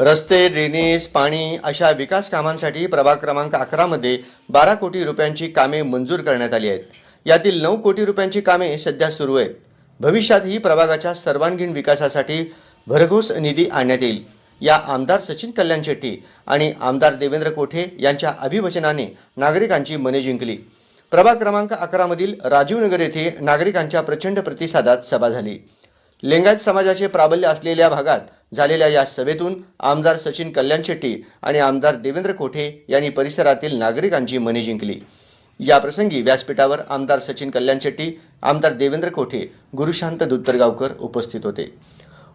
रस्ते, ड्रेनेज, पाणी अशा विकास कामांसाठी प्रभाग क्रमांक 11 मध्ये 12 कोटी रुपयांची कामे मंजूर करण्यात आली आहेत. यातील 9 कोटी रुपयांची कामे सध्या सुरू आहेत. भविष्यातही प्रभागाच्या सर्वांगीण विकासासाठी भरघोस निधी आणण्यात येईल. या आमदार सचिन कल्याण शेट्टी आणि आमदार देवेंद्र कोठे यांच्या अभिवचनाने नागरिकांची मने जिंकली. प्रभाग क्रमांक 11 मधील राजीवनगर येथे नागरिकांच्या प्रचंड प्रतिसादात सभा झाली. लिंगायत समाजाचे प्राबल्य असलेल्या भागात झालेल्या या सभेतून आमदार सचिन कल्याण शेट्टी आणि आमदार देवेंद्र कोठे यांनी परिसरातील नागरिकांची मने जिंकली. या प्रसंगी व्यासपीठावर आमदार सचिन कल्याण शेट्टी, आमदार देवेंद्र कोठे, गुरुशांत दुत्तरगावकर उपस्थित होते.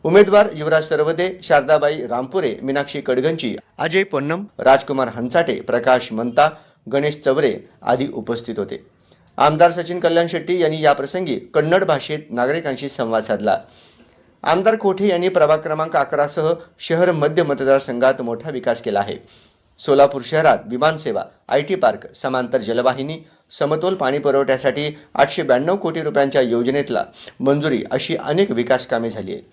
उमेदवार युवराज सरवदे, शारदाबाई रामपुरे, मीनाक्षी कडगंची, अजय पोन्नम, राजकुमार हंचाटे, प्रकाश मंता, गणेश चवरे आदी उपस्थित होते. आमदार सचिन कल्याण शेट्टी यांनी या प्रसंगी कन्नड भाषेत नागरिकांशी संवाद साधला. आमदार कोठे यांनी प्रभाग क्रमांक 11 सह शहर मध्य मतदारसंघात मोठा विकास केला आहे. सोलापूर शहरात विमानसेवा, IT पार्क, समांतर जलवाहिनी, समतोल पाणी पुरवठ्यासाठी 892 कोटी रुपयांच्या योजनेतला मंजुरी अशी अनेक विकास कामे झाली आहेत.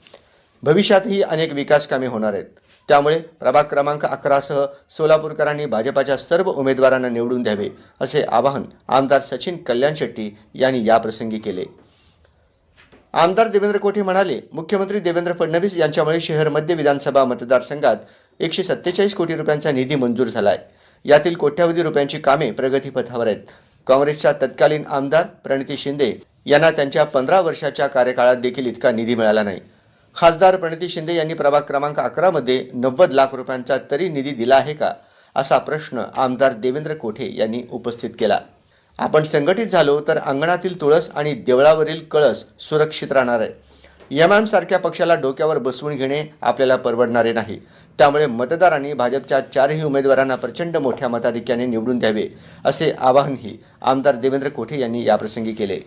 भविष्यातही अनेक विकास कामे होणार आहेत. त्यामुळे प्रभाग क्रमांक 11 सह सोलापूरकरांनी भाजपाच्या सर्व उमेदवारांना निवडून द्यावे असे आवाहन आमदार सचिन कल्याण शेट्टी यांनी याप्रसंगी केले. आमदार देवेंद्र कोठे म्हणाले, मुख्यमंत्री देवेंद्र फडणवीस यांच्यामुळे शहर मध्य विधानसभा मतदारसंघात 147 कोटी रुपयांचा निधी मंजूर झाला आहे. यातील कोट्यावधी रुपयांची कामे प्रगतीपथावर आहेत. काँग्रेसच्या तत्कालीन आमदार प्रणिती शिंदे यांना त्यांच्या 15 वर्षाच्या कार्यकाळात देखील इतका निधी मिळाला नाही. खासदार प्रणिती शिंदे यांनी प्रभाग क्रमांक 11 मध्ये 90 लाख रुपयांचा तरी निधी दिला आहे का, असा प्रश्न आमदार देवेंद्र कोठे यांनी उपस्थित केला. आपण संघटित झालो तर अंगणातील तुळस आणि देवळावरील कळस सुरक्षित राहणार आहे. एमआयएम सारख्या पक्षाला डोक्यावर बसवून घेणे आपल्याला परवडणारे नाही. त्यामुळे मतदारांनी भाजपच्या 4ही उमेदवारांना प्रचंड मोठ्या मताधिक्याने निवडून द्यावे असे आवाहनही आमदार देवेंद्र कोठे यांनी याप्रसंगी केले.